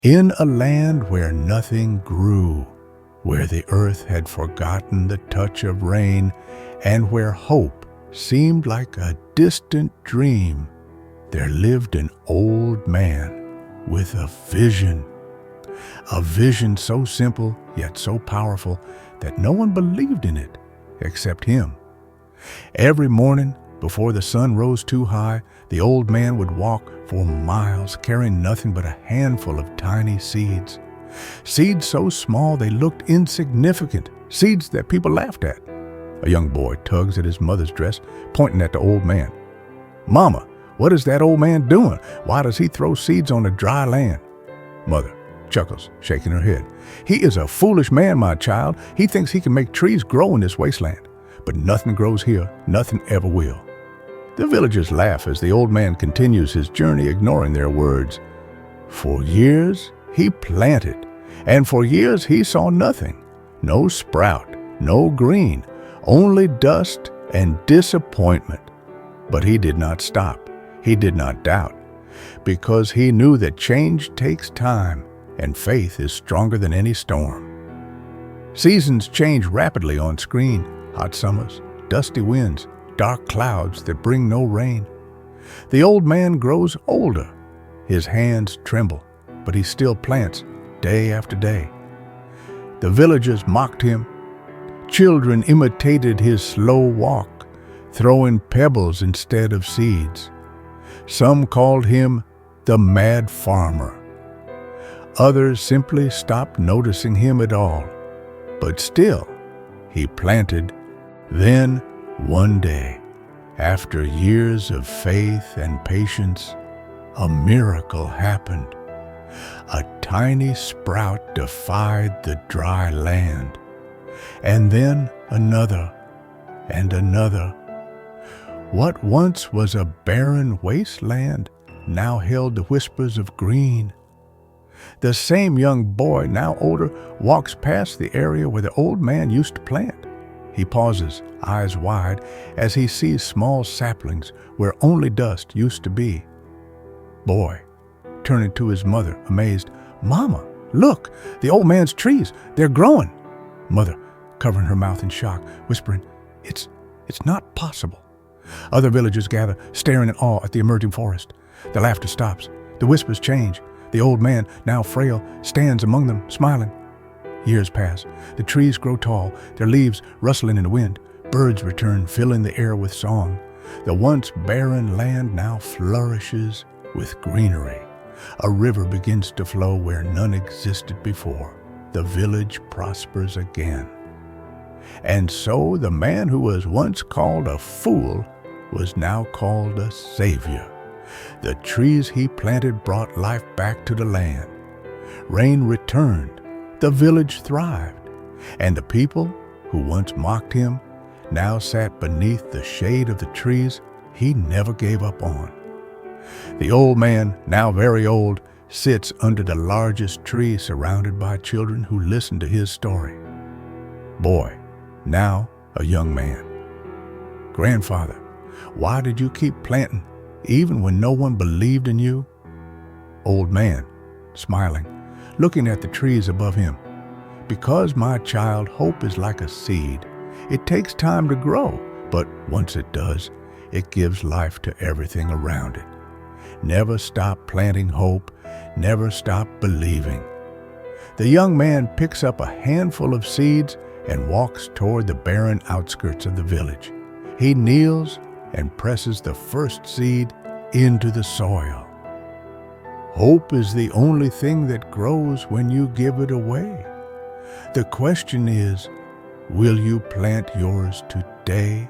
In a land where nothing grew, where the earth had forgotten the touch of rain, and where hope seemed like a distant dream, there lived an old man with a vision. A vision so simple yet so powerful that no one believed in it except him. Every morning, before the sun rose too high, the old man would walk for miles carrying nothing but a handful of tiny seeds. Seeds so small they looked insignificant, seeds that people laughed at. A young boy tugs at his mother's dress, pointing at the old man. "Mama, what is that old man doing? Why does he throw seeds on the dry land?" Mother chuckles, shaking her head. "He is a foolish man, my child. He thinks he can make trees grow in this wasteland. But nothing grows here, nothing ever will." The villagers laugh as the old man continues his journey, ignoring their words. For years he planted, and for years he saw nothing. No sprout, no green, only dust and disappointment. But he did not stop. He did not doubt, because he knew that change takes time and faith is stronger than any storm. Seasons change rapidly on screen. Hot summers, dusty winds, dark clouds that bring no rain. The old man grows older. His hands tremble, but he still plants day after day. The villagers mocked him. Children imitated his slow walk, throwing pebbles instead of seeds. Some called him the mad farmer. Others simply stopped noticing him at all. But still, he planted. Then, one day, after years of faith and patience, a miracle happened. A tiny sprout defied the dry land. And then another and another. What once was a barren wasteland now held the whispers of green. The same young boy, now older, walks past the area where the old man used to plant. He pauses, eyes wide, as he sees small saplings where only dust used to be. Boy, turning to his mother, amazed, "Mama, look, the old man's trees, they're growing." Mother, covering her mouth in shock, whispering, It's not possible." Other villagers gather, staring in awe at the emerging forest. The laughter stops. The whispers change. The old man, now frail, stands among them, smiling. Years pass. The trees grow tall, their leaves rustling in the wind. Birds return, filling the air with song. The once barren land now flourishes with greenery. A river begins to flow where none existed before. The village prospers again. And so the man who was once called a fool was now called a savior. The trees he planted brought life back to the land. Rain returned. The village thrived, and the people who once mocked him now sat beneath the shade of the trees he never gave up on. The old man, now very old, sits under the largest tree surrounded by children who listen to his story. Boy, now a young man. "Grandfather, why did you keep planting even when no one believed in you?" Old man, smiling, looking at the trees above him. "Because, my child, hope is like a seed. It takes time to grow, but once it does, it gives life to everything around it. Never stop planting hope, never stop believing." The young man picks up a handful of seeds and walks toward the barren outskirts of the village. He kneels and presses the first seed into the soil. Hope is the only thing that grows when you give it away. The question is, will you plant yours today?